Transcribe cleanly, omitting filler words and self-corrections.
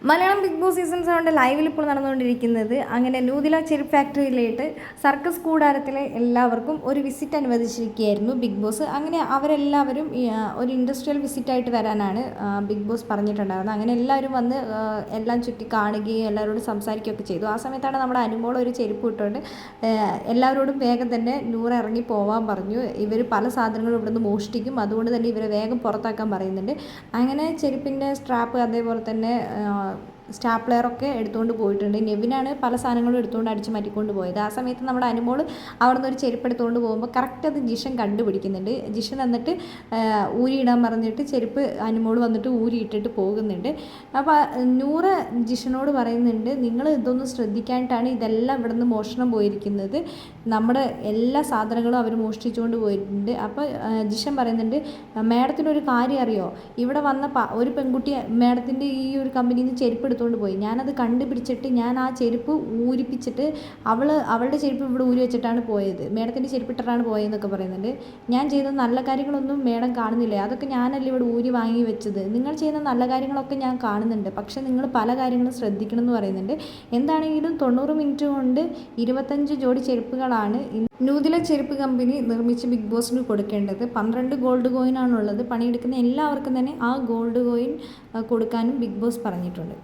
Malayalam big boss season 7 ലൈവിൽ ഇപ്പോൾ നടന്നുകൊണ്ടിരിക്കുന്നത് അങ്ങനെ നൂതില ചെരുപ്പ് ഫാക്ടറിയിലേക്ക് സർക്കസ് കൂടാരത്തിലെ എല്ലാവർക്കും ഒരു വിസിറ്റ് അനുവദിച്ചിരിക്കുകയായിരുന്നു ബിഗ് ബോസ്. അങ്ങനെ അവരെല്ലാവരും ഒരു ഇൻഡസ്ട്രിയൽ വിസിറ്റായിട്ട് വരാനാണ് ബിഗ് ബോസ് പറഞ്ഞിട്ടുണ്ടായിരുന്നത്. അങ്ങനെ എല്ലാവരും വന്ന് എല്ലാം ചുറ്റി കാണുകയും എല്ലാവരോടും സംസാരിക്കുകയൊക്കെ ചെയ്തു. ആ സമയത്താണ് നമ്മുടെ അനുമോൾ ഒരു ചെരുപ്പ് ഇട്ടുകൊണ്ട് എല്ലാവരോടും വേഗം തന്നെ നൂറ് ഇറങ്ങി പോകാൻ പറഞ്ഞു. ഇവർ പല സാധനങ്ങളും ഇവിടുന്ന് മോഷ്ടിക്കും, അതുകൊണ്ട് തന്നെ ഇവരെ വേഗം പുറത്താക്കാൻ പറയുന്നുണ്ട്. അങ്ങനെ ചെരുപ്പിൻ്റെ സ്ട്രാപ്പ് അതേപോലെ തന്നെ സ്റ്റാപ്ലെയറൊക്കെ എടുത്തുകൊണ്ട് പോയിട്ടുണ്ട്. നെവിനാണ് പല സാധനങ്ങളും എടുത്തുകൊണ്ട് അടിച്ച് മാറ്റിക്കൊണ്ട് പോയത്. ആ സമയത്ത് നമ്മുടെ അനുമോൾ അവിടെ നിന്ന് ഒരു ചെരുപ്പ് എടുത്തുകൊണ്ട് പോകുമ്പോൾ കറക്റ്റ് അത് ജിഷൻ കണ്ടുപിടിക്കുന്നുണ്ട്. ജിഷൻ എന്നിട്ട് ഊരിയിടാൻ പറഞ്ഞിട്ട് ചെരുപ്പ് അനുമോൾ വന്നിട്ട് ഊരിയിട്ടിട്ട് പോകുന്നുണ്ട്. അപ്പോൾ നൂറ് ജിഷനോട് പറയുന്നുണ്ട്, നിങ്ങൾ ഇതൊന്നും ശ്രദ്ധിക്കാനായിട്ടാണ് ഇതെല്ലാം ഇവിടെ നിന്ന് മോഷണം പോയിരിക്കുന്നത്, നമ്മുടെ എല്ലാ സാധനങ്ങളും അവർ മോഷ്ടിച്ചുകൊണ്ട് പോയിട്ടുണ്ട്. അപ്പോൾ ജിഷൻ പറയുന്നുണ്ട്, മാഡത്തിനൊരു കാര്യം അറിയോ, ഇവിടെ വന്ന ഒരു പെൺകുട്ടി മാഡത്തിൻ്റെ ഈ ഒരു കമ്പനിയിൽ നിന്ന് ചെരുപ്പ് എടുത്തുകൊണ്ട് പോയി. ഞാനത് കണ്ടുപിടിച്ചിട്ട് ഞാൻ ആ ചെരുപ്പ് ഊരിപ്പിച്ചിട്ട് അവളുടെ ചെരുപ്പ് ഇവിടെ ഊരി വെച്ചിട്ടാണ് പോയത്, മേഡത്തിൻ്റെ ചെരുപ്പിട്ടിട്ടാണ് പോയതെന്നൊക്കെ പറയുന്നുണ്ട്. ഞാൻ ചെയ്ത നല്ല കാര്യങ്ങളൊന്നും മേഡം കാണുന്നില്ല, അതൊക്കെ ഞാനല്ലേ ഇവിടെ ഊരി വാങ്ങി വെച്ചത്. നിങ്ങൾ ചെയ്യുന്ന നല്ല കാര്യങ്ങളൊക്കെ ഞാൻ കാണുന്നുണ്ട്, പക്ഷേ നിങ്ങൾ പല കാര്യങ്ങളും ശ്രദ്ധിക്കണം എന്ന് പറയുന്നുണ്ട്. എന്താണെങ്കിലും 90 മിനിറ്റ് കൊണ്ട് 25 ജോഡി ചെരുപ്പുകളാണ് നൂതില ചെരുപ്പ് കമ്പനി നിർമ്മിച്ച് ബിഗ് ബോസിന് കൊടുക്കേണ്ടത്. 12 ഗോൾഡ് കോയിനാണുള്ളത്. പണിയെടുക്കുന്ന എല്ലാവർക്കും തന്നെ ആ ഗോൾഡ് കോയിൻ കൊടുക്കാനും ബിഗ് ബോസ് പറഞ്ഞിട്ടുണ്ട്.